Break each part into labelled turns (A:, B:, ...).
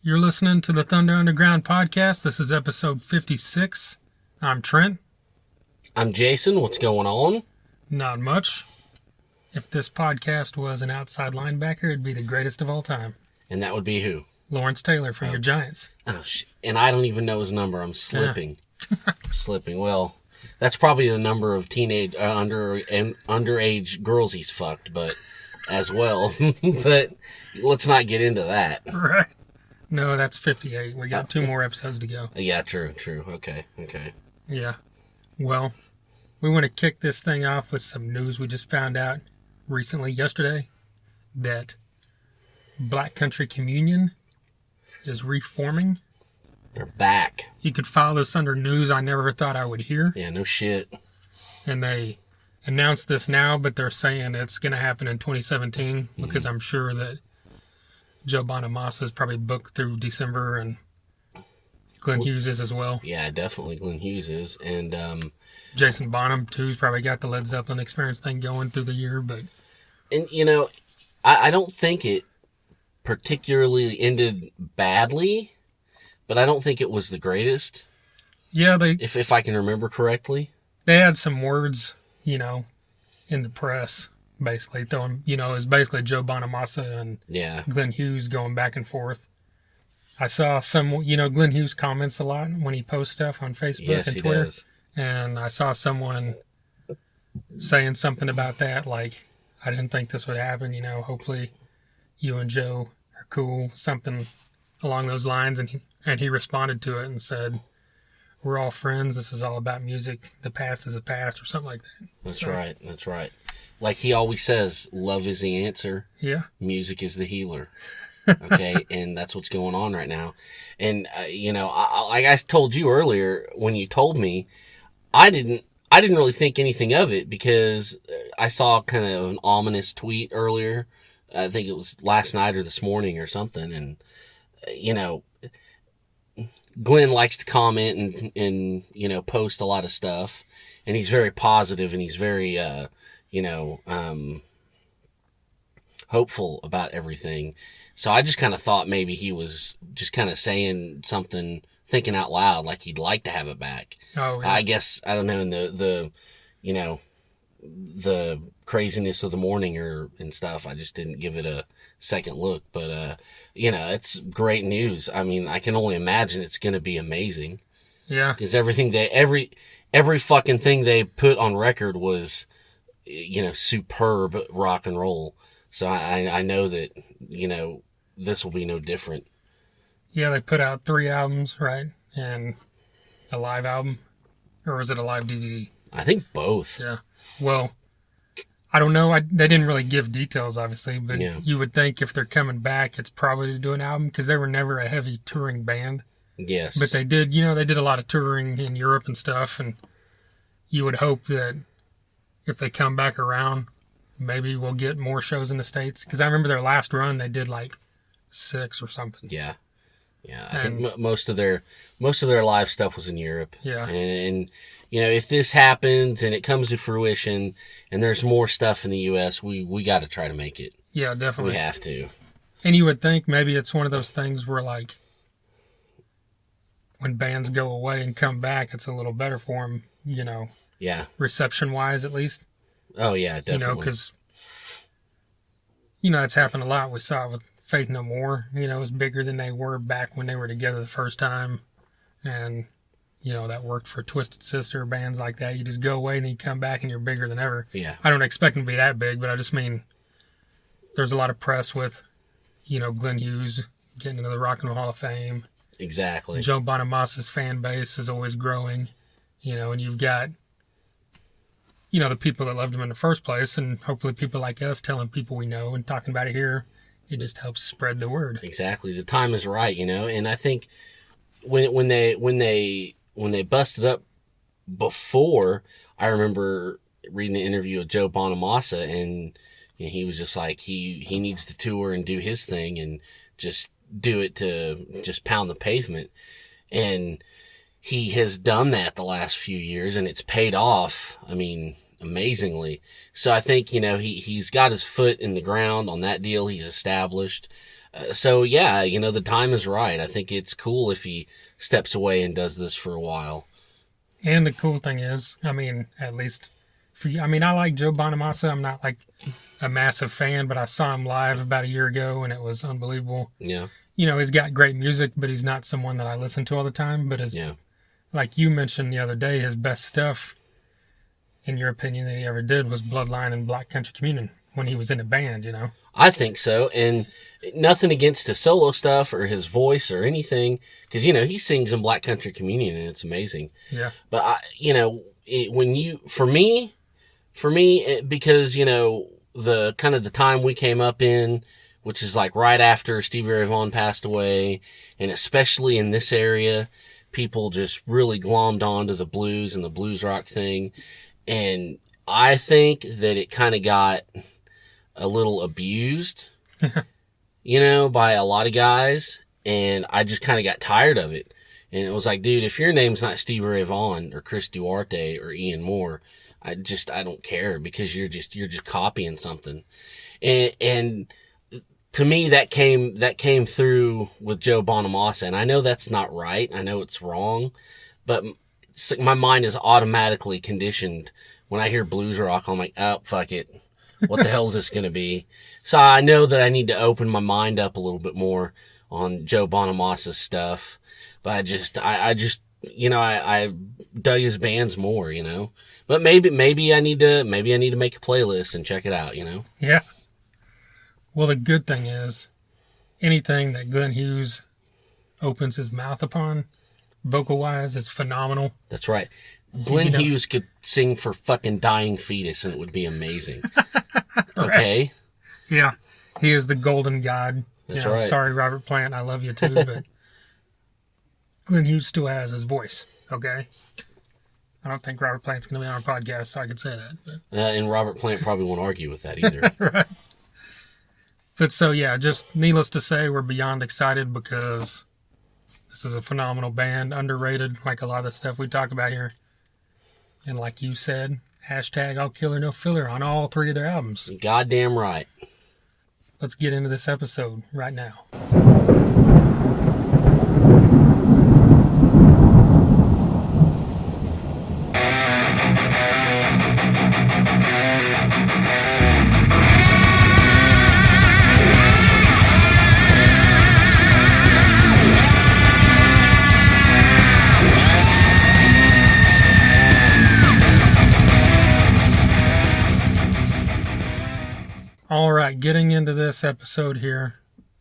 A: You're listening to the Thunder Underground podcast. This is episode 56. I'm Trent.
B: I'm Jason. What's going on?
A: Not much. If this podcast was an outside linebacker, it'd be the greatest of all time.
B: And that would be who?
A: Lawrence Taylor from your Giants.
B: Oh, shit. And I don't even know his number. I'm slipping. Slipping. Well, that's probably the number of teenage, underage girls he's fucked, but as well. But let's not get into that.
A: Right. No, that's 58. We got 2 more episodes to go.
B: Yeah, true. Okay.
A: Yeah. Well, we want to kick this thing off with some news. We just found out recently, yesterday, that Black Country Communion is reforming.
B: They're back.
A: You could follow this under news I never thought I would hear.
B: Yeah, no shit.
A: And they announced this now, but they're saying it's going to happen in 2017 because I'm sure that Joe Bonamassa is probably booked through December, and Glenn Hughes is as well.
B: Yeah, definitely Glenn Hughes is. And
A: Jason Bonham, too, has probably got the Led Zeppelin Experience thing going through the year.
B: And, you know, I don't think it particularly ended badly, but I don't think it was the greatest.
A: Yeah,
B: if I can remember correctly.
A: They had some words, in the press, basically throwing, it was basically Joe Bonamassa and Glenn Hughes going back and forth. I saw some, Glenn Hughes comments a lot when he posts stuff on Facebook and Twitter.
B: Does.
A: And I saw someone saying something about that, like, I didn't think this would happen, hopefully you and Joe are cool, something along those lines. And he responded to it and said, we're all friends. This is all about music. The past is the past, or something like that.
B: That's right. Like he always says, love is the answer.
A: Yeah.
B: Music is the healer. Okay. And that's what's going on right now. And, like I told you earlier, when you told me, I didn't really think anything of it because I saw kind of an ominous tweet earlier. I think it was last night or this morning or something. And, Glenn likes to comment and post a lot of stuff, and he's very positive and he's very, hopeful about everything. So I just kind of thought maybe he was just kind of saying something, thinking out loud, like he'd like to have it back.
A: Oh, yeah.
B: I guess, I don't know, in the craziness of the morning and stuff, I just didn't give it a second look. But, it's great news. I mean, I can only imagine it's going to be amazing.
A: Yeah.
B: Because every fucking thing they put on record was, superb rock and roll. So I know that, this will be no different.
A: Yeah, they put out 3 albums, right? And a live album? Or was it a live DVD?
B: I think both.
A: Yeah. Well, I don't know. They didn't really give details, obviously, but you would think if they're coming back, it's probably to do an album because they were never a heavy touring band.
B: Yes.
A: But they did, they did a lot of touring in Europe and stuff, and you would hope that if they come back around, maybe we'll get more shows in the States. Because I remember their last run, they did like 6 or something.
B: Yeah. Yeah, I think most of their live stuff was in Europe.
A: Yeah.
B: And if this happens and it comes to fruition and there's more stuff in the U.S., we got to try to make it.
A: Yeah, definitely.
B: We have to.
A: And you would think maybe it's one of those things where, like, when bands go away and come back, it's a little better for them,
B: Yeah.
A: reception-wise at least.
B: Oh, yeah, definitely.
A: Because, it's happened a lot. We saw it with Faith No More, it was bigger than they were back when they were together the first time. And, that worked for Twisted Sister, bands like that. You just go away and then you come back and you're bigger than ever.
B: Yeah.
A: I don't expect them to be that big, but I just mean there's a lot of press with, Glenn Hughes getting into the Rock and Roll Hall of Fame.
B: Exactly.
A: Joe Bonamassa's fan base is always growing, and you've got, the people that loved him in the first place, and hopefully people like us telling people we know and talking about it here. It just helps spread the word.
B: Exactly. The time is right, and I think when they busted up before, I remember reading an interview with Joe Bonamassa, and he was just like, he needs to tour and do his thing and just do it to just pound the pavement. And he has done that the last few years, and it's paid off. I mean, amazingly. So I think, he's got his foot in the ground on that deal. He's established. So yeah, the time is right. I think it's cool if he steps away and does this for a while.
A: And the cool thing is, I mean, at least for you, I mean, I like Joe Bonamassa. I'm not like a massive fan, but I saw him live about a year ago and it was unbelievable.
B: Yeah.
A: He's got great music, but he's not someone that I listen to all the time. But like you mentioned the other day, his best stuff, in your opinion, that he ever did was Bloodline and Black Country Communion when he was in a band,
B: I think so. And nothing against his solo stuff or his voice or anything, because, he sings in Black Country Communion and it's amazing.
A: Yeah.
B: But, for me, because, the kind of the time we came up in, which is like right after Stevie Ray Vaughan passed away, and especially in this area, people just really glommed onto the blues and the blues rock thing. And I think that it kind of got a little abused, by a lot of guys. And I just kind of got tired of it. And it was like, dude, if your name's not Stevie Ray Vaughan or Chris Duarte or Ian Moore, I don't care, because you're just copying something. And to me, that came through with Joe Bonamassa. And I know that's not right. I know it's wrong, but my mind is automatically conditioned. When I hear blues rock, I'm like, oh, fuck it. What the hell is this going to be? So I know that I need to open my mind up a little bit more on Joe Bonamassa's stuff. But I dug his bands more, But maybe I need to make a playlist and check it out,
A: Yeah. Well, the good thing is, anything that Glenn Hughes opens his mouth upon, vocal-wise, is phenomenal.
B: That's right. Glenn Hughes could sing for fucking Dying Fetus and it would be amazing. Okay?
A: Yeah. He is the golden god.
B: That's right.
A: Sorry, Robert Plant, I love you too, but Glenn Hughes still has his voice, okay? I don't think Robert Plant's going to be on our podcast, so I could say that. But.
B: And Robert Plant probably won't argue with that either.
A: Right. But so, yeah, just needless to say, we're beyond excited because this is a phenomenal band, underrated, like a lot of the stuff we talk about here. And like you said, hashtag all killer, no filler on all 3 of their albums.
B: Goddamn right.
A: Let's get into this episode right now. All right, getting into this episode here.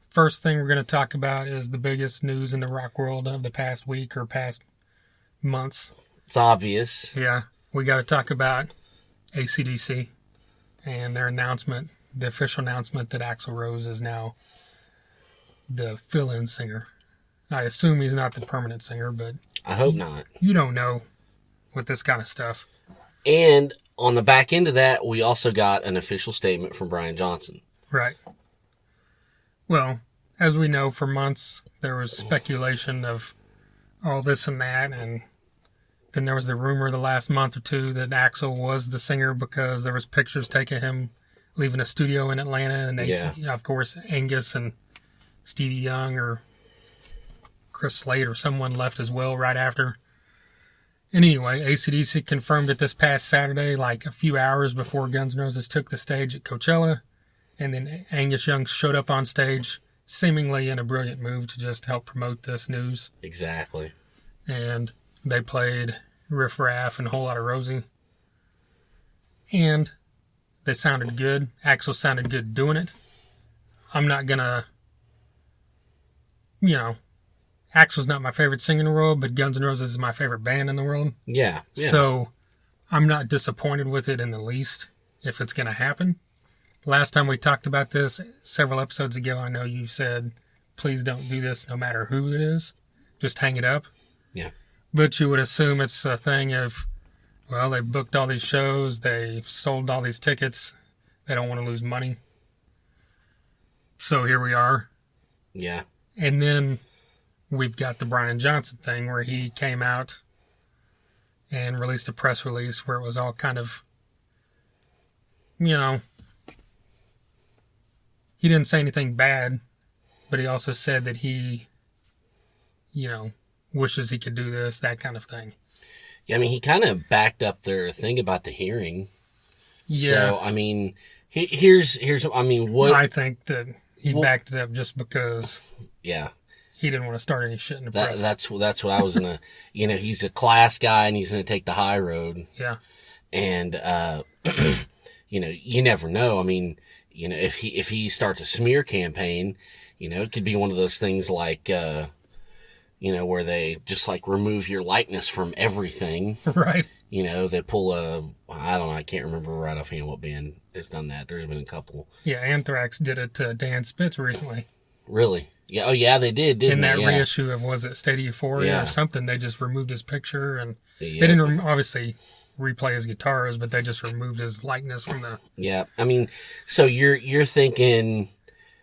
A: First thing we're going to talk about is the biggest news in the rock world of the past week or past months.
B: It's obvious.
A: Yeah, we got to talk about AC/DC and their announcement, the official announcement that Axl Rose is now the fill-in singer. I assume he's not the permanent singer, but
B: I hope not.
A: You don't know with this kind of stuff.
B: And on the back end of that, we also got an official statement from Brian Johnson.
A: Right. Well, as we know, for months, there was speculation of all this and that, and then there was the rumor the last month or two that Axl was the singer because there was pictures taken of him leaving a studio in Atlanta, and of course, Angus and Stevie Young or Chris Slade or someone left as well right after. And anyway, AC/DC confirmed it this past Saturday, like a few hours before Guns N' Roses took the stage at Coachella. And then Angus Young showed up on stage, seemingly in a brilliant move to just help promote this news.
B: Exactly.
A: And they played Riff Raff and Whole Lotta Rosie. And they sounded good. Axl sounded good doing it. I'm not going to, Axl's not my favorite singer in the world, but Guns N' Roses is my favorite band in the world.
B: Yeah.
A: So I'm not disappointed with it in the least if it's going to happen. Last time we talked about this several episodes ago, I know you said, please don't do this no matter who it is. Just hang it up.
B: Yeah.
A: But you would assume it's a thing of, well, they booked all these shows, they sold all these tickets, they don't want to lose money. So here we are.
B: Yeah.
A: And then we've got the Brian Johnson thing where he came out and released a press release where it was all kind of, he didn't say anything bad but he also said that he, wishes he could do this, that kind of thing.
B: Yeah, I mean, he kind of backed up their thing about the hearing.
A: Yeah.
B: So, I mean, here's I mean, what...
A: I think that he backed it up just because...
B: Yeah.
A: He didn't want to start any shit in the press.
B: That's what I was going to... he's a class guy, and he's going to take the high road.
A: Yeah.
B: And, you never know. I mean, if he starts a smear campaign, it could be one of those things like... where they just like remove your likeness from everything.
A: Right.
B: They pull I don't know, I can't remember right offhand what band has done that. There's been a couple.
A: Yeah, Anthrax did it to Dan Spitz recently.
B: Really? Yeah. Oh, yeah, they did, didn't they?
A: In that reissue of, was it State of Euphoria or something, they just removed his picture, and
B: they
A: didn't obviously replay his guitars, but they just removed his likeness from the...
B: Yeah. I mean, so you're thinking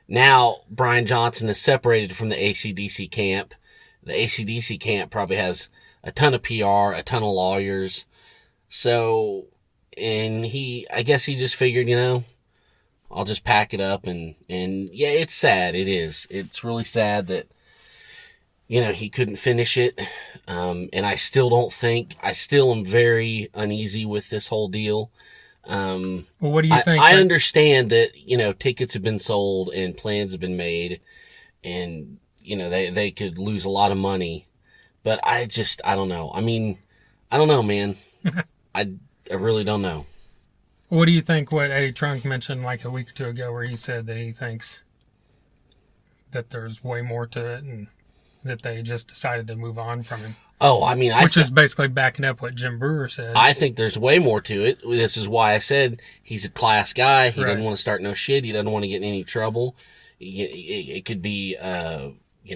B: now Brian Johnson is separated from the AC/DC camp. The AC/DC camp probably has a ton of PR, a ton of lawyers. So, and I guess he just figured, I'll just pack it up and yeah, it's sad. It is. It's really sad that, he couldn't finish it. And I still am very uneasy with this whole deal.
A: Well, what do you think?
B: I understand that, tickets have been sold and plans have been made and, they could lose a lot of money, but I don't know. I mean, I don't know, man. I really don't know.
A: What do you think what Eddie Trunk mentioned like a week or two ago where he said that he thinks that there's way more to it and that they just decided to move on from him?
B: Oh, I mean,
A: which is basically backing up what Jim Brewer said.
B: I think there's way more to it. This is why I said he's a class guy. He doesn't want to start no shit. He doesn't want to get in any trouble. It could be,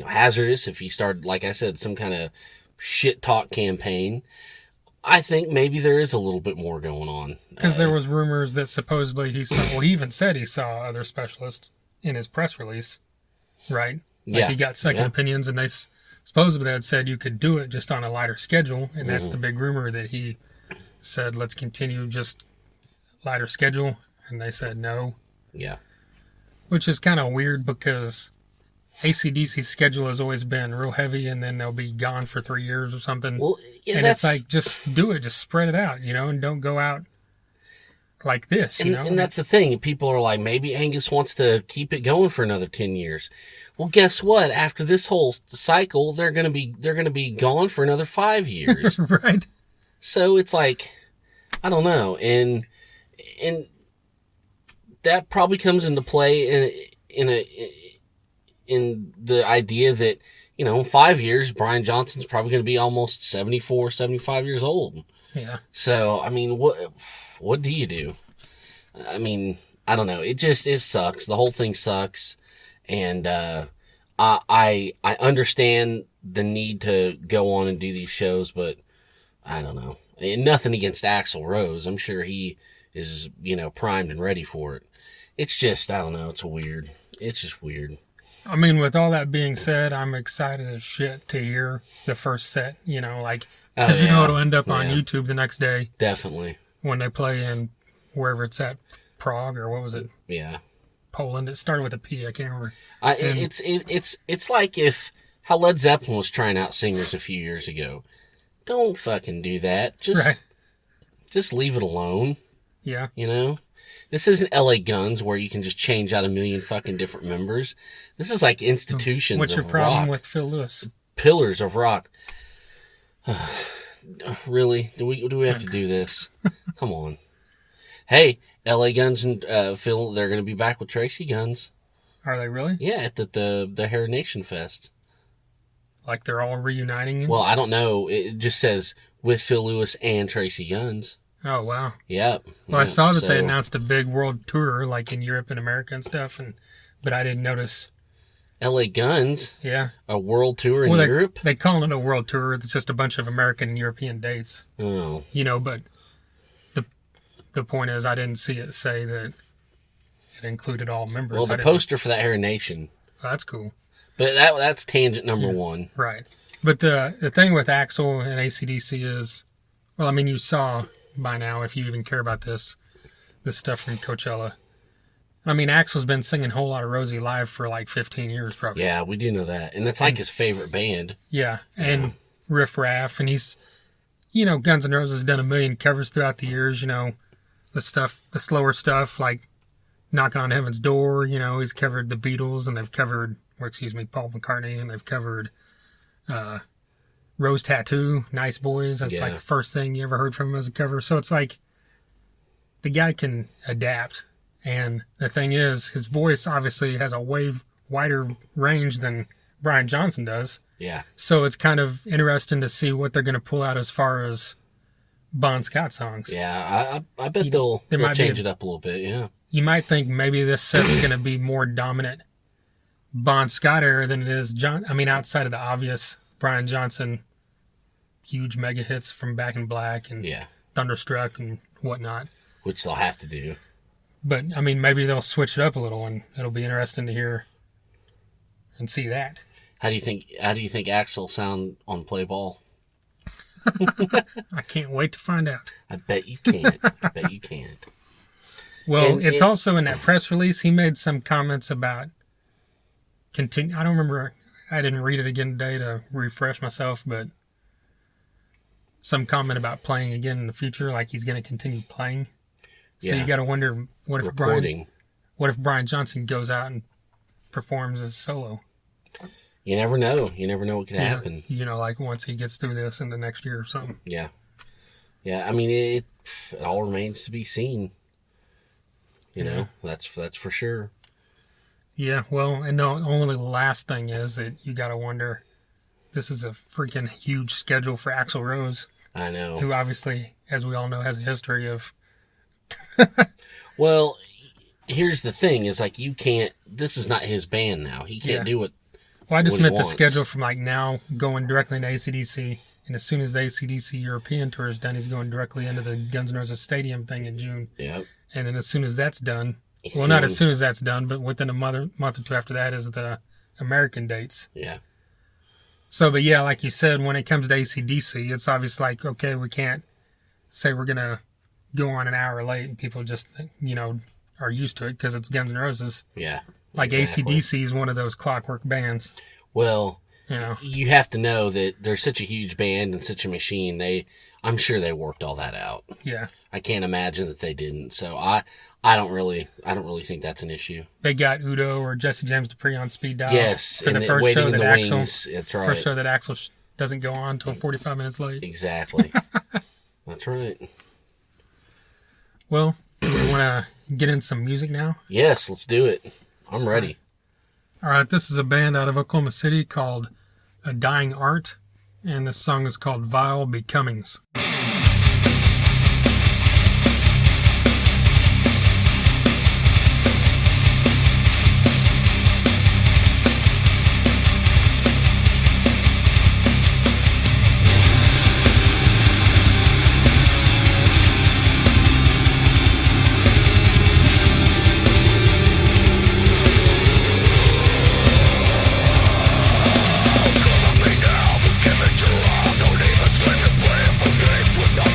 B: hazardous if he started, like I said, some kind of shit talk campaign. I think maybe there is a little bit more going on.
A: Because there was rumors that supposedly he saw, he even said he saw other specialists in his press release, right? Like he got second opinions, and they supposedly had said you could do it just on a lighter schedule, and that's the big rumor that he said, let's continue just lighter schedule, and they said no.
B: Yeah. Which
A: is kind of weird because AC/DC's schedule has always been real heavy, and then they'll be gone for 3 years or something.
B: Well, yeah,
A: and it's like, just do it, just spread it out, and don't go out like this,
B: And that's the thing. People are like, maybe Angus wants to keep it going for another 10 years. Well, guess what? After this whole cycle, they're gonna be gone for another 5 years.
A: Right.
B: So it's like, I don't know, and that probably comes into play in the idea that, in 5 years, Brian Johnson's probably going to be almost 74, 75 years old.
A: Yeah. So,
B: I mean, what do you do? I mean, I don't know. It sucks. The whole thing sucks. And, I understand the need to go on and do these shows, but I don't know. And nothing against Axl Rose. I'm sure he is, primed and ready for it. It's just, I don't know. It's weird. It's just weird.
A: I mean, with all that being said, I'm excited as shit to hear the first set, because it'll end up on YouTube the next day.
B: Definitely.
A: When they play in wherever it's at, Prague, or what was it?
B: Yeah.
A: Poland. It started with a P. I can't remember.
B: It's like how Led Zeppelin was trying out singers a few years ago. Don't fucking do that. Just leave it alone.
A: Yeah.
B: This isn't LA Guns where you can just change out a million fucking different members. This is like institutions of rock.
A: What's your problem with Phil Lewis?
B: Pillars of rock. Really? Do we have to do this? Come on. Hey, LA Guns and Phil, they're going to be back with Tracy Guns.
A: Are they really?
B: Yeah, at the Hair Nation Fest.
A: Like they're all reuniting?
B: Well, I don't know. It just says with Phil Lewis and Tracy Guns.
A: Oh, wow.
B: Yep.
A: Well, I saw that they announced a big world tour, like in Europe and America and stuff, but I didn't notice.
B: LA Guns?
A: Yeah.
B: A world tour in Europe?
A: They call it a world tour. It's just a bunch of American and European dates.
B: Oh.
A: But the point is, I didn't see it say that it included all members.
B: Well, the poster for that Hair Nation.
A: Oh, that's cool.
B: But that's tangent number one.
A: Right. But the thing with Axl and AC/DC is, well, I mean, you saw by now, if you even care about this stuff from Coachella, I mean, Axl's been singing Whole Lotta Rosie live for like 15 years, probably.
B: Yeah, we do know that. And that's like his favorite band.
A: Yeah, and Riff Raff, and he's, Guns N' Roses has done a million covers throughout the years, the slower stuff, like Knocking on Heaven's Door, he's covered the Beatles, and they've covered, Paul McCartney, and they've covered Rose Tattoo, Nice Boys. That's like the first thing you ever heard from him as a cover. So it's like, the guy can adapt. And the thing is, his voice obviously has a way wider range than Brian Johnson does.
B: Yeah.
A: So it's kind of interesting to see what they're going to pull out as far as Bon Scott songs.
B: Yeah, I bet they'll change it up a little bit, yeah. You
A: might think maybe this set's going to be more dominant Bon Scott era than it is outside of the obvious Brian Johnson huge mega hits from Back in Black and Thunderstruck and whatnot.
B: Which they'll have to do.
A: But, maybe they'll switch it up a little, and it'll be interesting to hear and see that.
B: How do you think Axl sound on Play Ball?
A: I can't wait to find out.
B: I bet you can't.
A: Well, it's also in that press release, he made some comments about I don't remember, I didn't read it again today to refresh myself, but some comment about playing again in the future, like he's going to continue playing. So you got to wonder, what if Brian Johnson goes out and performs as solo?
B: You never know. You never know what could happen.
A: Like once he gets through this in the next year or something.
B: Yeah. Yeah, it all remains to be seen. That's for sure.
A: Yeah, well, and the only last thing is that you got to wonder, this is a freaking huge schedule for Axl Rose.
B: I know.
A: Who obviously, as we all know, has a history of...
B: Well, here's the thing, is like this is not his band now. He can't do what
A: Well, I just meant the schedule from like now going directly into AC/DC, and as soon as the AC/DC European tour is done, he's going directly into the Guns N' Roses Stadium thing in June.
B: Yep. And
A: then as soon as that's done, not as soon as that's done, but within a month or two after that is the American dates.
B: Yeah.
A: So, but yeah, like you said, when it comes to AC/DC, it's obvious like, okay, we can't say we're going to go on an hour late, and people just, are used to it because it's Guns N' Roses.
B: Yeah.
A: Like
B: exactly.
A: AC/DC is one of those clockwork bands.
B: Well, you have to know that they're such a huge band and such a machine. I'm sure they worked all that out.
A: Yeah.
B: I can't imagine that they didn't. So I don't really think that's an issue.
A: They got Udo or Jesse James Dupree on speed dial.
B: Yes,
A: for the first show that
B: Axl. That's right.
A: First show that Axl doesn't go on until 45 minutes late.
B: Exactly. That's right.
A: Well, we want to get in some music now?
B: Yes, let's do it. I'm ready.
A: All right, this is a band out of Oklahoma City called A Dying Art, and this song is called Vile Becomings.
C: Give it to her, don't even swim the blame for grace with no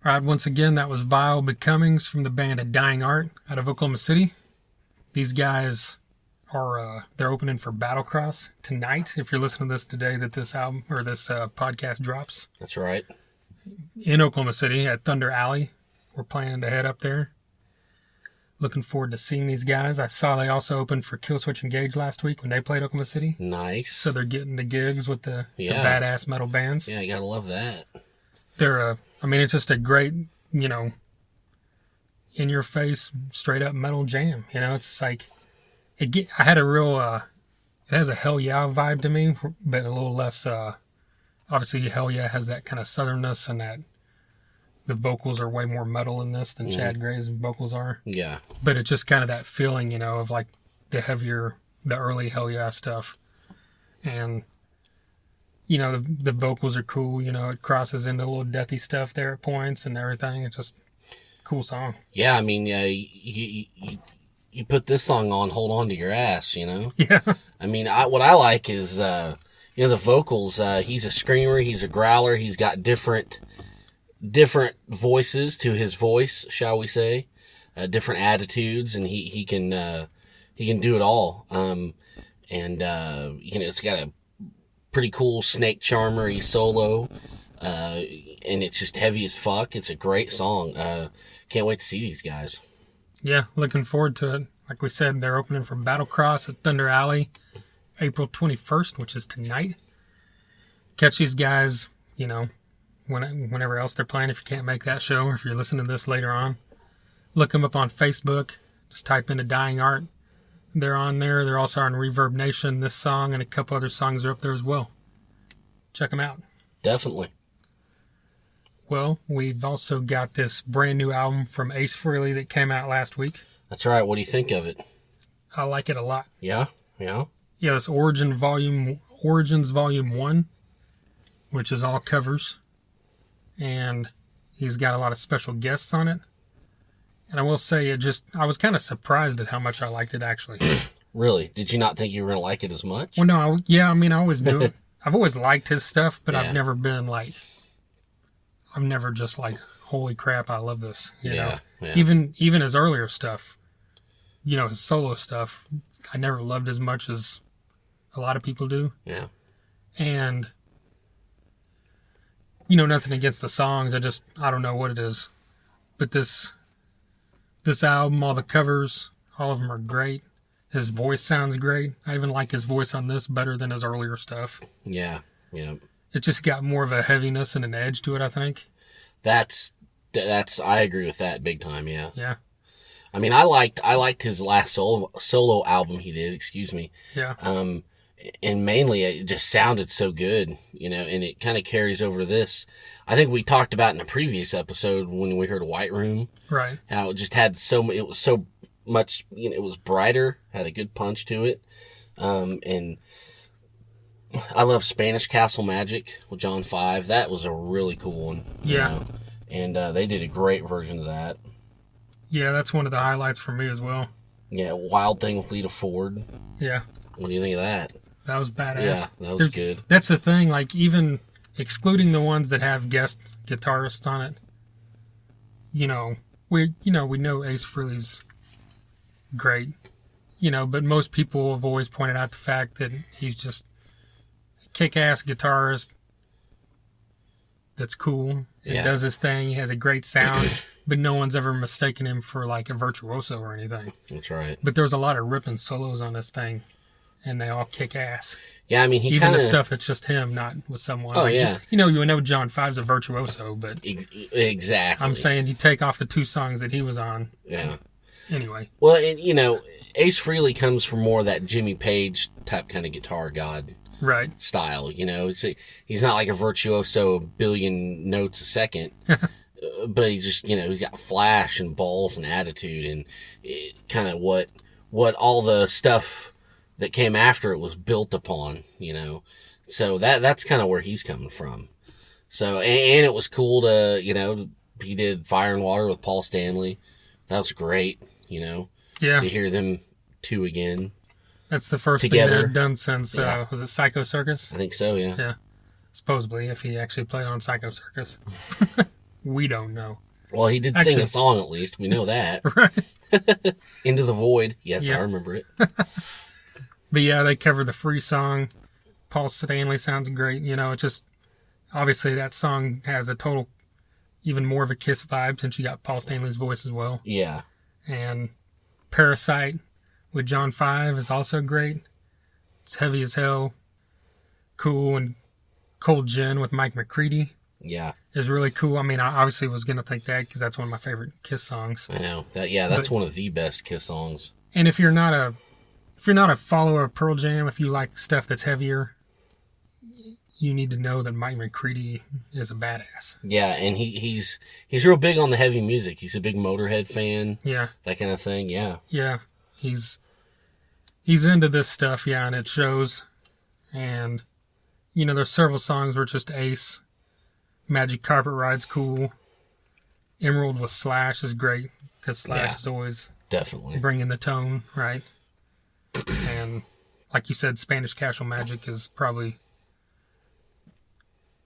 A: All right, once again, that was Vile Becomings from the band A Dying Art out of Oklahoma City. These guys are they're opening for Battlecross tonight. If you're listening to this today, that this album or this podcast drops.
B: That's right.
A: In Oklahoma City at Thunder Alley. We're planning to head up there. Looking forward to seeing these guys. I saw they also opened for Killswitch Engage last week when they played Oklahoma City.
B: Nice.
A: So they're getting the gigs with the badass metal bands.
B: Yeah, you gotta love that.
A: They're it's just a great, in your face, straight up metal jam. It's like, I had a real, it has a Hell Yeah vibe to me, but a little less, obviously Hell Yeah has that kind of southernness and that the vocals are way more metal in this than Chad Gray's vocals are.
B: Yeah.
A: But it's just kind of that feeling, of like the heavier, the early Hell Yeah stuff. And, the vocals are cool. It crosses into a little deathy stuff there at points and everything. It's just a cool song.
B: Yeah, you put this song on, hold on to your ass,
A: Yeah.
B: What I like is, the vocals. He's a screamer, he's a growler, he's got different voices to his voice, shall we say, different attitudes, and he can do it all. It's got a pretty cool Snake Charmer solo, and it's just heavy as fuck. It's a great song. Can't wait to see these guys.
A: Yeah, looking forward to it. Like we said, they're opening for Battlecross at Thunder Alley, April 21st, which is tonight. Catch these guys, whenever else they're playing, if you can't make that show, or if you're listening to this later on. Look them up on Facebook. Just type in A Dying Art. They're on there. They're also on Reverb Nation. This song and a couple other songs are up there as well. Check them out.
B: Definitely.
A: Well, we've also got this brand new album from Ace Frehley that came out last week.
B: That's right. What do you think of it?
A: I like it a lot.
B: Yeah? Yeah?
A: Yeah, this Origins Volume 1, which is all covers. And he's got a lot of special guests on it. And I will say, I was kind of surprised at how much I liked it, actually.
B: Really? Did you not think you were going to like it as much?
A: Well, no, I always knew it. I've always liked his stuff, but I've never been like, I've never just like, holy crap, I love this. You know?
B: Yeah.
A: Even his earlier stuff, his solo stuff, I never loved as much as a lot of people do.
B: Yeah.
A: And, nothing against the songs. I don't know what it is. But this album, all the covers, all of them are great. His voice sounds great. I even like his voice on this better than his earlier stuff.
B: Yeah.
A: It just got more of a heaviness and an edge to it, I think.
B: That's I agree with that big time, yeah.
A: Yeah.
B: I liked his last solo album he did, excuse me.
A: Yeah.
B: And mainly it just sounded so good, and it kind of carries over this. I think we talked about in a previous episode when we heard White Room.
A: Right.
B: How it just had it was so much, it was brighter, had a good punch to it. And I love Spanish Castle Magic with John 5. That was a really cool one.
A: Yeah.
B: And they did a great version of that.
A: Yeah, that's one of the highlights for me as well.
B: Yeah, Wild Thing with Lita Ford.
A: Yeah.
B: What do you think of that?
A: That was badass.
B: Yeah, that was good.
A: That's the thing, like even excluding the ones that have guest guitarists on it, we know Ace Frehley's great, but most people have always pointed out the fact that he's just a kick-ass guitarist that's cool and does his thing. He has a great sound, but no one's ever mistaken him for like a virtuoso or anything.
B: That's right.
A: But there's a lot of ripping solos on this thing, and they all kick ass.
B: Yeah, he
A: even
B: kinda...
A: the stuff that's just him, not with someone.
B: Oh,
A: like,
B: yeah.
A: You know John Five's a virtuoso, but
B: exactly.
A: I'm saying you take off the two songs that he was on.
B: Yeah.
A: Anyway.
B: Well, and, Ace Frehley comes from more of that Jimmy Page type kind of guitar god
A: right
B: style. He's not like a virtuoso, a billion notes a second. But he just, he's got flash and balls and attitude, and kind of what all the stuff that came after it was built upon, So that's kind of where he's coming from. So, and it was cool to, he did Fire and Water with Paul Stanley. That was great, Yeah. To hear them two again.
A: That's the first
B: together.
A: Thing they've done since, was it Psycho Circus?
B: I think so, yeah.
A: Yeah. Supposedly, if he actually played on Psycho Circus. we don't know.
B: Well, he did sing a song at least. We know that.
A: Right.
B: Into the Void. Yes,
A: Yeah.
B: I remember it.
A: But yeah, they cover the Free song. Paul Stanley sounds great. You know, it's just, obviously that song has a total, even more of a Kiss vibe since you got Paul Stanley's voice as well.
B: Yeah.
A: And Parasite with John 5 is also great. It's heavy as hell. Cool. And Cold Gin with Mike McCready.
B: Yeah.
A: Is really cool. I mean, I obviously was going to think that because that's one of my favorite Kiss songs.
B: I know. That's one of the best Kiss songs.
A: And if you're not a follower of Pearl Jam, if you like stuff that's heavier, you need to know that Mike McCready is a badass.
B: Yeah, and he's real big on the heavy music. He's a big Motorhead fan.
A: Yeah.
B: That kind of thing, yeah.
A: Yeah. He's into this stuff, yeah, and it shows. And, you know, there's several songs where it's just ace. Magic Carpet Ride's cool. Emerald with Slash is great, because Slash is always
B: definitely
A: bringing the tone, right? And like you said, Spanish Casual Magic is probably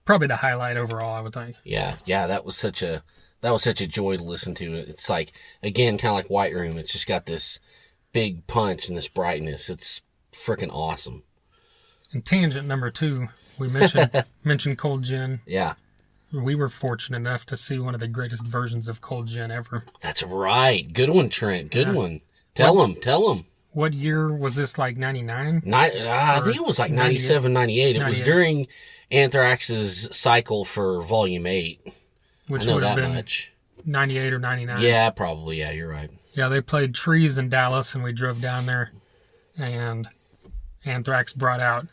A: the highlight overall, I would think.
B: Yeah, that was such a joy to listen to. It's like, again, kind of like White Room. It's just got this big punch and this brightness. It's freaking awesome.
A: And tangent number 2, we mentioned Cold Gin.
B: Yeah.
A: We were fortunate enough to see one of the greatest versions of Cold Gin ever.
B: That's right. Good one, Trent. Good one. Tell him.
A: What year was this, like 99?
B: I think it was like 97, 98. It was during Anthrax's cycle for Volume 8.
A: Which
B: I know
A: would have
B: that
A: been
B: much.
A: 98 or 99.
B: Yeah, probably. Yeah, you're right.
A: Yeah, they played Trees in Dallas, and we drove down there, and Anthrax brought out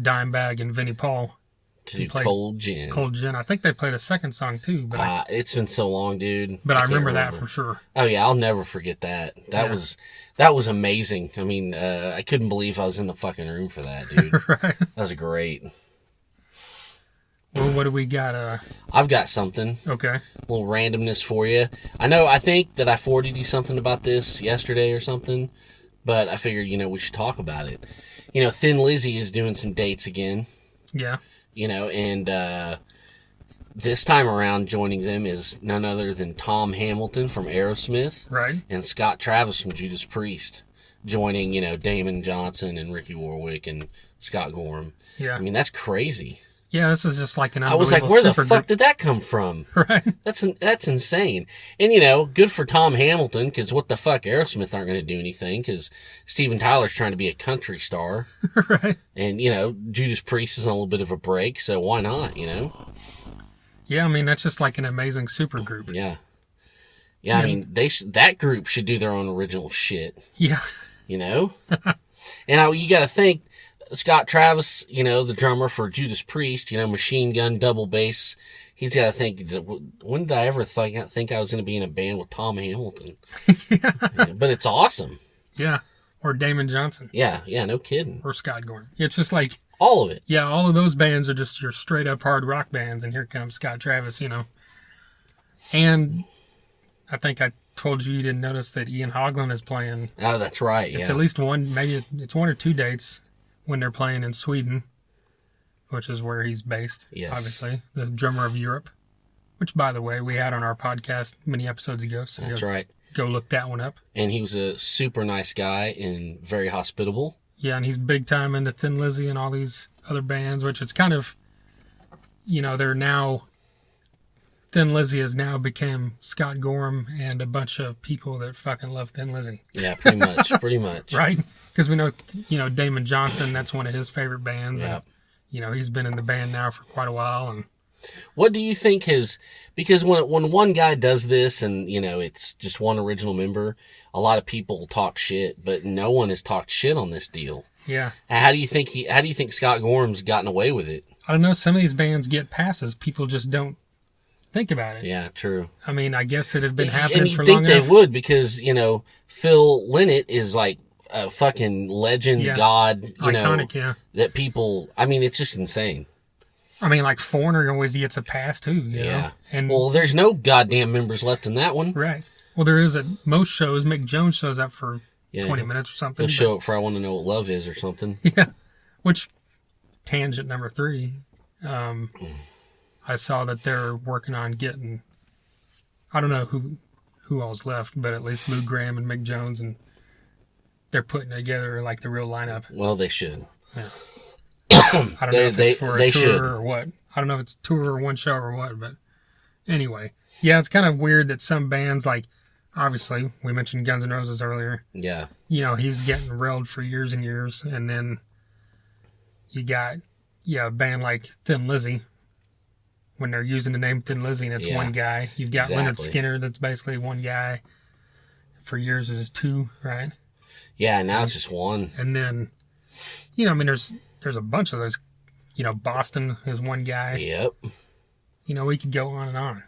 A: Dimebag and Vinnie Paul.
B: To do Cold Gin.
A: Cold Gin. I think they played a second song, too. But
B: it's been so long, dude.
A: But I remember that for sure.
B: Oh, yeah, I'll never forget that. That was amazing. I mean, I couldn't believe I was in the fucking room for that, dude.
A: Right.
B: That was great.
A: Well, what do we got?
B: I've got something.
A: Okay.
B: A little randomness for you. I think that I forwarded you something about this yesterday or something, but I figured, we should talk about it. Thin Lizzy is doing some dates again.
A: Yeah.
B: And this time around joining them is none other than Tom Hamilton from Aerosmith.
A: Right.
B: And Scott Travis from Judas Priest, joining, Damon Johnson and Ricky Warwick and Scott Gorham.
A: Yeah.
B: I mean, that's crazy.
A: Yeah, this is just like an
B: I was like, where the fuck did that come from?
A: Right.
B: That's insane. And, good for Tom Hamilton, because what the fuck, Aerosmith aren't going to do anything, because Steven Tyler's trying to be a country star.
A: Right.
B: And, Judas Priest is on a little bit of a break, so why not,
A: Yeah, I mean, that's just like an amazing super group.
B: Yeah. Yeah, I mean, that group should do their own original shit.
A: Yeah.
B: And you got to think, Scott Travis, the drummer for Judas Priest, Machine Gun, double bass. He's got to think, when did I ever think I was going to be in a band with Tom Hamilton? Yeah. But it's awesome.
A: Yeah. Or Damon Johnson.
B: Yeah, no kidding.
A: Or Scott Gorham. It's just like...
B: all of it.
A: Yeah, all of those bands are just your straight up hard rock bands, and here comes Scott Travis, And I think I told you didn't notice that Ian Haugland is playing.
B: Oh, that's right,
A: It's at least one, maybe it's 1 or 2 dates when they're playing in Sweden, which is where he's based, obviously, the drummer of Europe, which, by the way, we had on our podcast many episodes ago. So
B: that's right.
A: Go look that one up.
B: And he was a super nice guy and very hospitable.
A: Yeah, and he's big time into Thin Lizzy and all these other bands, which it's kind of, they're now, Thin Lizzy has now become Scott Gorham and a bunch of people that fucking love Thin Lizzy.
B: Yeah, pretty much.
A: Right? Because we know, Damon Johnson, that's one of his favorite bands.
B: Yeah.
A: And, he's been in the band now for quite a while. And
B: what do you think because when one guy does this and, it's just one original member, a lot of people talk shit, but no one has talked shit on this deal.
A: Yeah.
B: How do you think Scott Gorham's gotten away with it?
A: I don't know. Some of these bands get passes. People just don't think about it.
B: Yeah, true.
A: I mean, I guess it had been happening for long enough.
B: And you think they would because, Phil Lynott is like a fucking legend, god,
A: iconic,
B: that people, I mean, it's just insane.
A: I mean, like Foreigner always gets a pass too, you know? And
B: well, there's no goddamn members left in that one.
A: Right. Well, there is at most shows. Mick Jones shows up for 20 minutes or something.
B: He'll show up for I Want to Know What Love Is or something.
A: Yeah. Which, tangent number 3, I saw that they're working on getting I don't know who all's left, but at least Lou Graham and Mick Jones, and they're putting together like the real lineup.
B: Well, they should.
A: Yeah. I don't know if it's for a tour
B: should.
A: or what. I don't know if it's a tour or one show or what, but anyway. Yeah, it's kind of weird that some bands, like, obviously, we mentioned Guns N' Roses earlier.
B: Yeah.
A: You know, he's getting railed for years and years, and then you got, a band like Thin Lizzy, when they're using the name Thin Lizzy and it's one guy. You've got Leonard Skinner, that's basically one guy. For years it was two, right?
B: Yeah, now it's just one.
A: And then, I mean, there's a bunch of those. Boston is one guy.
B: Yep.
A: We could go on and on.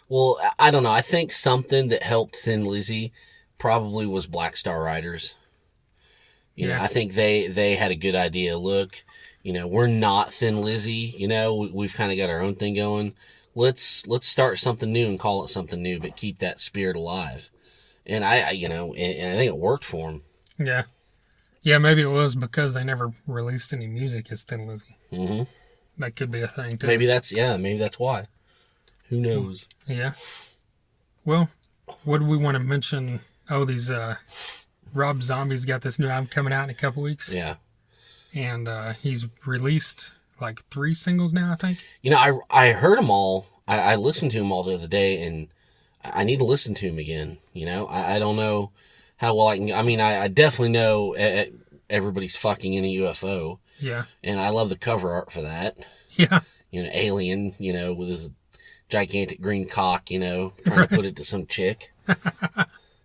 B: Well, I don't know. I think something that helped Thin Lizzy probably was Black Star Riders. You know, I think they had a good idea. Look, we're not Thin Lizzy. We've kind of got our own thing going. Let's start something new and call it something new, but keep that spirit alive. And I think it worked for them.
A: Yeah. Yeah, maybe it was because they never released any music as Thin Lizzy. Mm-hmm. That could be a thing, too.
B: Maybe that's why. Who knows?
A: Yeah. Well, what do we want to mention? Oh, these, Rob Zombie's got this new album coming out in a couple weeks.
B: Yeah.
A: And he's released like 3 singles now, I think.
B: I heard them all. I listened to them all the other day, and I need to listen to them again. I don't know how well I can. I mean, I definitely know everybody's fucking in a UFO.
A: Yeah. And
B: I love the cover art for that.
A: Yeah.
B: Alien, with his gigantic green cock, trying to put it to some chick.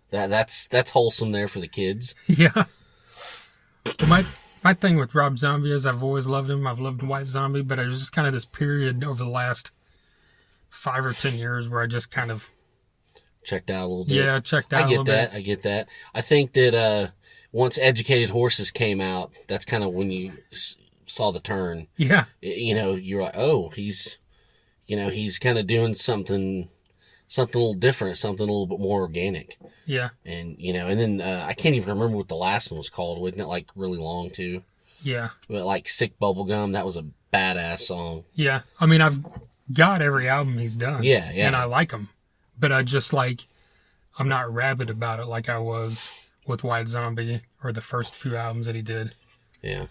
B: That's wholesome there for the kids.
A: Yeah. My thing with Rob Zombie is I've always loved him. I've loved White Zombie, but there's just kind of this period over the last 5 or 10 years where I just kind of
B: checked out a little bit.
A: Yeah, checked out a little bit.
B: I get that. I think that once Educated Horses came out, that's kind of when you saw the turn.
A: Yeah.
B: You're like, oh, he's kind of doing something a little different, something a little bit more organic.
A: Yeah.
B: And, and then I can't even remember what the last one was called. Wasn't it like really long too?
A: Yeah.
B: But like Sick Bubblegum, that was a badass song.
A: Yeah. I mean, I've got every album he's done.
B: Yeah.
A: And I like them. But I just I'm not rabid about it like I was with White Zombie or the first few albums that he did.
B: Yeah.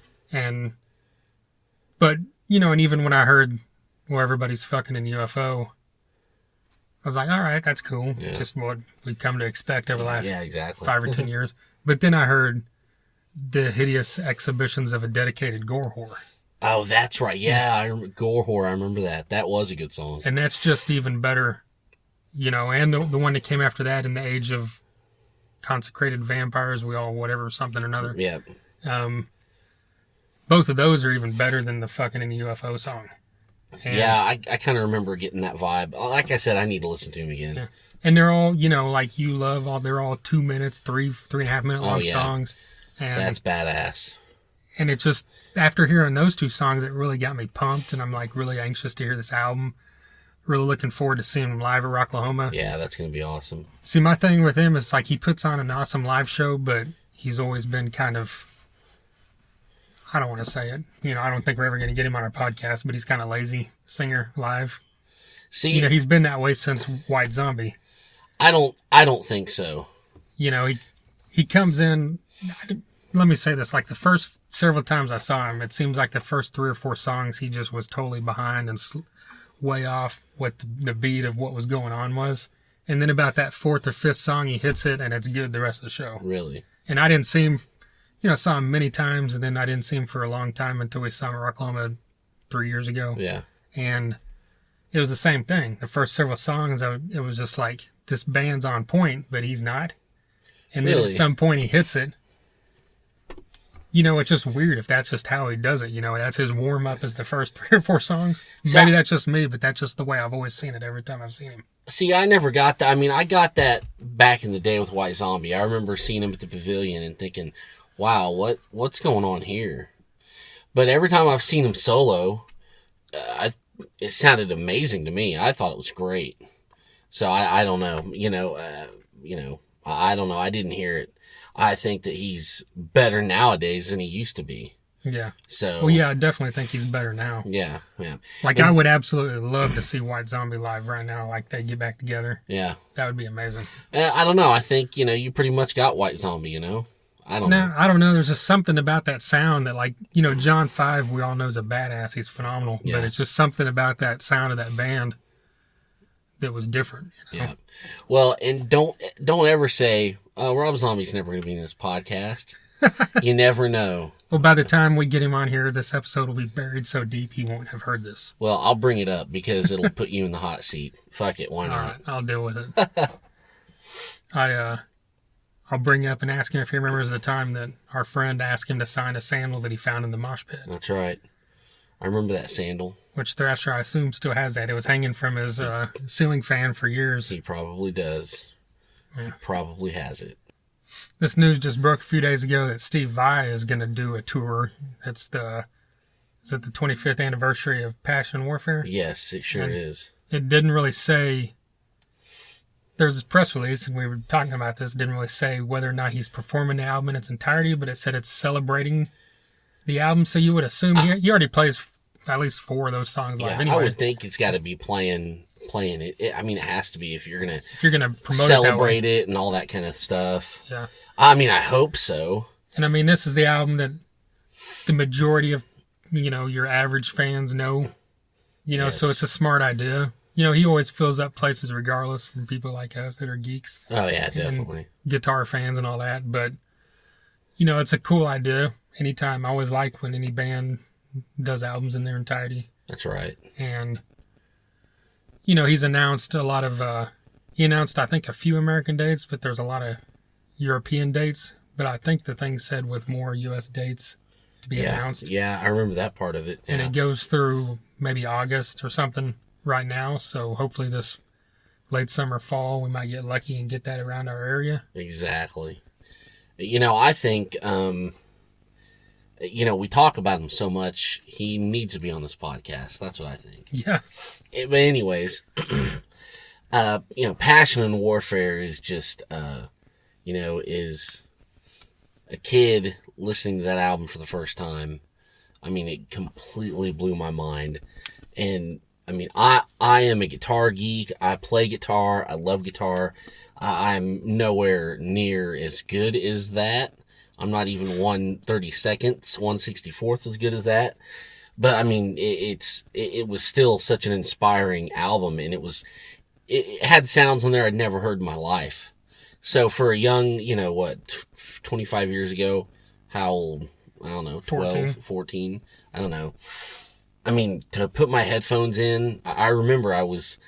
A: But, and even when I heard where everybody's fucking in UFO, I was like, all right, that's cool. Yeah. Just what we've come to expect over the last 5 or 10 years. But then I heard the hideous exhibitions of a dedicated gore whore.
B: Oh, that's right. Yeah, I remember gore whore. I remember that. That was a good song.
A: And that's just even better, and the one that came after that, In the Age of Consecrated Vampires, we all whatever, something or another.
B: Yeah.
A: Both of those are even better than the fucking in the UFO song.
B: And, yeah, I kind of remember getting that vibe. Like I said, I need to listen to him again.
A: Yeah. And they're all, like you love, they're all 2 minutes, 3.5 minute long songs. And
B: that's badass.
A: And it just, after hearing those 2 songs, it really got me pumped. And I'm really anxious to hear this album. Really looking forward to seeing him live at Rocklahoma.
B: Yeah, that's going to be awesome.
A: See, my thing with him is he puts on an awesome live show, but he's always been kind of, I don't want to say it. I don't think we're ever going to get him on our podcast, but he's kind of lazy singer live.
B: See,
A: he's been that way since White Zombie.
B: I don't think so.
A: He comes in, let me say this, the first several times I saw him, it seems like the first 3 or 4 songs he just was totally behind and way off what the beat of what was going on was. And then about that 4th or 5th song, he hits it and it's good the rest of the show.
B: Really?
A: And I didn't see him, saw him many times, and then I didn't see him for a long time until we saw him at Rocklahoma 3 years ago.
B: Yeah.
A: And it was the same thing. The first several songs, it was just this band's on point, but he's not. And then at some point he hits it. It's just weird if that's just how he does it. That's his warm-up is the first 3 or 4 songs. Maybe that's just me, but that's just the way I've always seen it every time I've seen him.
B: See, I never got that. I mean, I got that back in the day with White Zombie. I remember seeing him at the Pavilion and thinking, wow, what's going on here? But every time I've seen him solo, it sounded amazing to me. I thought it was great. So I don't know. I don't know. I didn't hear it. I think that he's better nowadays than he used to be.
A: Yeah.
B: So.
A: Well, yeah, I definitely think he's better now.
B: Yeah, yeah.
A: Like, I would absolutely love to see White Zombie live right now. Like, they get back together.
B: Yeah.
A: That would be amazing.
B: I don't know. I think, you pretty much got White Zombie, I don't know.
A: I don't know. There's just something about that sound that, like, John 5, we all know is a badass. He's phenomenal.
B: Yeah.
A: But it's just something about that sound of that band that was different.
B: Yeah. Well, and don't ever say, oh, Rob Zombie's never going to be in this podcast. You never know.
A: Well, by the time we get him on here, this episode will be buried so deep he won't have heard this.
B: Well, I'll bring it up because it'll put you in the hot seat. Fuck it. Why not?
A: All right, I'll deal with it. I'll bring up and ask him if he remembers the time that our friend asked him to sign a sandal that he found in the mosh pit.
B: That's right. I remember that sandal.
A: Which Thrasher, I assume, still has that. It was hanging from his ceiling fan for years.
B: He probably does.
A: Yeah.
B: Probably has it.
A: This news just broke a few days ago that Steve Vai is going to do a tour. Is it the 25th anniversary of Passion and Warfare?
B: Yes, it sure is.
A: It didn't really say. There's a press release, and we were talking about this. It didn't really say whether or not he's performing the album in its entirety, but it said it's celebrating the album. So you would assume he already plays at least 4 of those songs live anyway.
B: I would think it's got to be playing it. I mean, it has to be if you're gonna
A: promote
B: celebrate it and all that kind of stuff.
A: Yeah.
B: I mean, I hope so.
A: And I mean, this is the album that the majority of your average fans know.
B: Yes.
A: So it's a smart idea. He always fills up places regardless from people like us that are geeks.
B: Oh yeah, definitely.
A: Guitar fans and all that, but it's a cool idea. Anytime, I always like when any band does albums in their entirety.
B: That's right.
A: And he's announced a lot of. He announced, I think, a few American dates, but there's a lot of European dates. But I think the thing said with more U.S. dates to be announced.
B: Yeah, I remember that part of it. Yeah.
A: And it goes through maybe August or something right now. So hopefully this late summer, fall, we might get lucky and get that around our area.
B: Exactly. I think, we talk about him so much, he needs to be on this podcast. That's what I think.
A: Yeah.
B: But anyways, Passion and Warfare is just, is a kid listening to that album for the first time. I mean, it completely blew my mind. And I mean, I am a guitar geek. I play guitar. I love guitar. I'm nowhere near as good as that. I'm not even 1/32, 1/64 as good as that. But I mean, it was still such an inspiring album, and it had sounds on there I'd never heard in my life. So for a young, 25 years ago, how old? I don't know, 12, 14, I don't know. I mean, to put my headphones in, I remember I was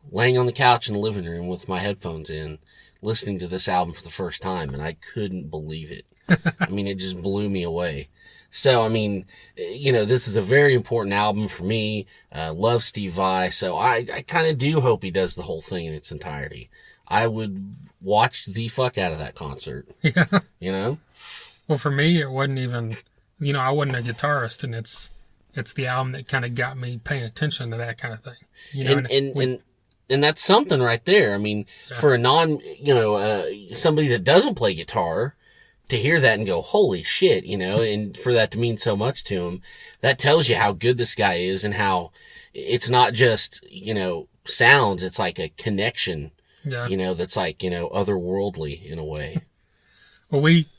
B: laying on the couch in the living room with my headphones in, listening to this album for the first time, and I couldn't believe it. I mean, it just blew me away. So, I mean, this is a very important album for me. Love Steve Vai, so I kind of do hope he does the whole thing in its entirety. I would watch the fuck out of that concert.
A: Yeah. Well, for me, it wasn't even, I wasn't a guitarist, and it's the album that kind of got me paying attention to that kind of thing.
B: And that's something right there. I mean, for a somebody that doesn't play guitar, to hear that and go, holy shit, and for that to mean so much to him, that tells you how good this guy is and how it's not just, sounds, it's like a connection, that's like, otherworldly in a way.
A: Well, we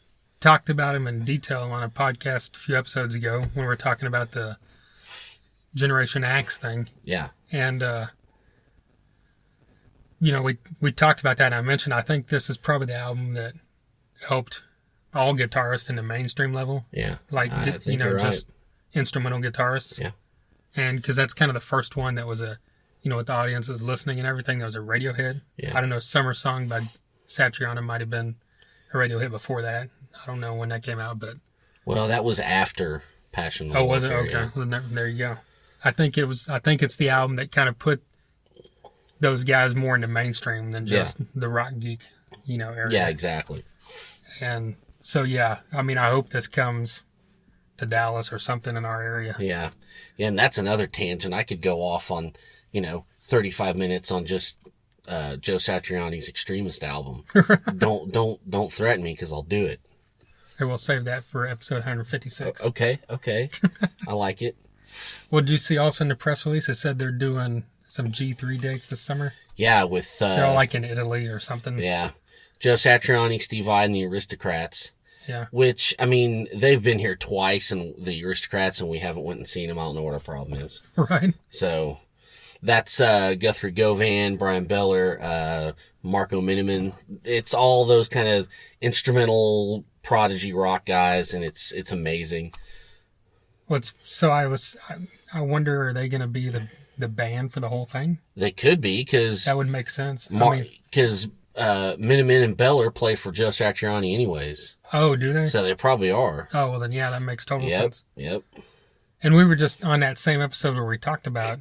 A: talked about him in detail on a podcast a few episodes ago when we were talking about the Generation Axe thing.
B: Yeah.
A: And, we talked about that, and I mentioned I think this is probably the album that helped all guitarists in the mainstream level.
B: Yeah.
A: Like,
B: just
A: right. Instrumental guitarists.
B: Yeah.
A: And because that's kind of the first one that was with the audience is listening and everything, that was a radio hit.
B: Yeah.
A: I don't know, Summer Song by Satriani might have been a radio hit before that. I don't know when that came out, but...
B: Well, that was after Passion and
A: Warfare.
B: Oh,
A: was it? Okay. Yeah. Well, there you go. I think it's the album that kind of put those guys more into mainstream than just the rock geek, area.
B: Yeah, exactly.
A: And so, yeah, I mean, I hope this comes to Dallas or something in our area.
B: Yeah. And that's another tangent. I could go off on, 35 minutes on just Joe Satriani's Extremist album. Don't threaten me because I'll do it.
A: Okay, we'll save that for episode 156.
B: Okay. I like it.
A: Well, did you see also in the press release, it said they're doing some G3 dates this summer?
B: Yeah, with...
A: they're all like in Italy or something.
B: Yeah. Joe Satriani, Steve Vai, and the Aristocrats.
A: Yeah.
B: Which, I mean, they've been here twice, and the Aristocrats, and we haven't went and seen them. I don't know what our problem is.
A: Right.
B: So, that's Guthrie Govan, Brian Beller, Marco Miniman. It's all those kind of instrumental prodigy rock guys, and it's amazing.
A: I wonder, are they going to be the band for the whole thing?
B: They could be, because...
A: That would make sense.
B: Because Miniman and Beller play for Joe Satriani anyways.
A: Oh, do they?
B: So they probably are.
A: Oh, well then, yeah, that makes total sense.
B: Yep.
A: And we were just on that same episode where we talked about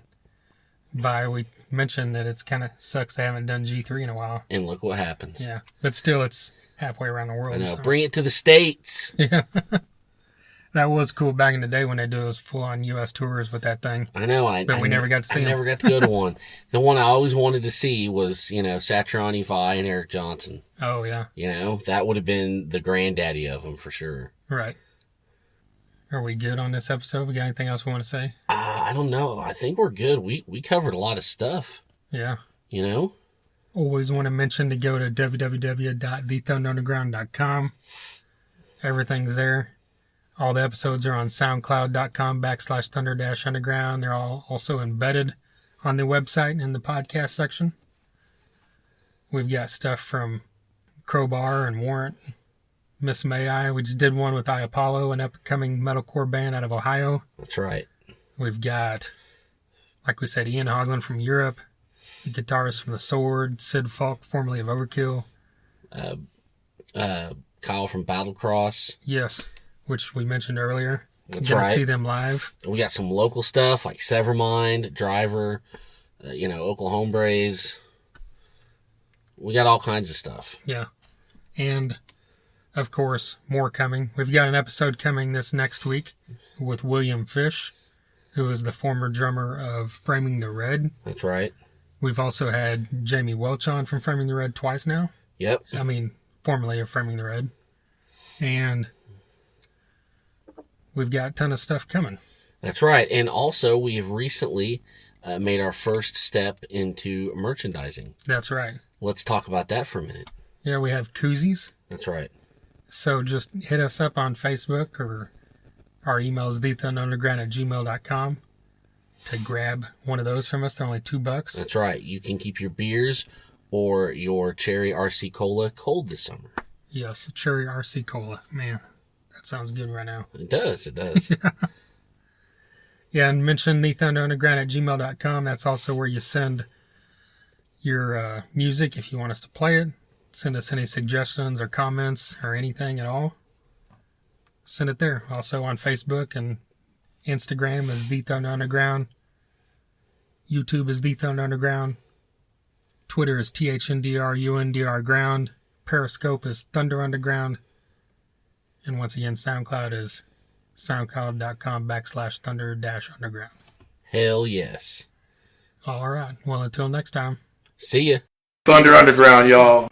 A: Vi. We mentioned that it's kind of sucks they haven't done G3 in a while.
B: And look what happens.
A: Yeah. But still, it's halfway around the world.
B: I know.
A: So.
B: Bring it to the States.
A: Yeah. That was cool back in the day when they do those full-on U.S. tours with that thing.
B: I know.
A: But we never got to see them.
B: I never got to go to one. The one I always wanted to see was, Satriani, Vi, and Eric Johnson.
A: Oh, yeah.
B: That would have been the granddaddy of them for sure.
A: Right. Are we good on this episode? We got anything else we want to say?
B: I don't know. I think we're good. We covered a lot of stuff.
A: Yeah.
B: Always
A: want to mention to go to www.thethunderunderground.com. Everything's there. All the episodes are on soundcloud.com/thunder-underground. They're all also embedded on the website in the podcast section. We've got stuff from Crowbar and Warrant, Miss May I. We just did one with I Apollo, an upcoming metalcore band out of Ohio.
B: That's right.
A: We've got, like we said, Ian Haugland from Europe, the guitarist from The Sword, Sid Falk, formerly of Overkill.
B: Kyle from Battlecross.
A: Yes, which we mentioned earlier.
B: That's
A: Gonna
B: right.
A: see them live.
B: We got some local stuff like Severmind, Driver, Oklahoma Braze. We got all kinds of stuff.
A: Yeah. And, of course, more coming. We've got an episode coming this next week with William Fish, who is the former drummer of Framing the Red.
B: That's right.
A: We've also had Jamie Welch on from Framing the Red twice now.
B: Yep.
A: I mean, formerly of Framing the Red. And we've got a ton of stuff coming.
B: That's right. And also, we have recently made our first step into merchandising.
A: That's right.
B: Let's talk about that for a minute.
A: Yeah, we have koozies.
B: That's right.
A: So just hit us up on Facebook, or our email is thethunderunderground@gmail.com to grab one of those from us. They're only $2.
B: That's right. You can keep your beers or your Cherry RC Cola cold this summer.
A: Yes, Cherry RC Cola. Man, that sounds good right now.
B: It does.
A: Yeah, and mention thethunderunderground@gmail.com. That's also where you send your music if you want us to play it. Send us any suggestions or comments or anything at all. Send it there. Also on Facebook and Instagram is The Thunder Underground. YouTube is The Thunder Underground. Twitter is THNDRUNDR Ground. Periscope is Thunder Underground. And once again, SoundCloud is soundcloud.com/thunder-underground.
B: Hell yes.
A: All right. Well, until next time.
B: See ya.
C: Thunder Underground, y'all.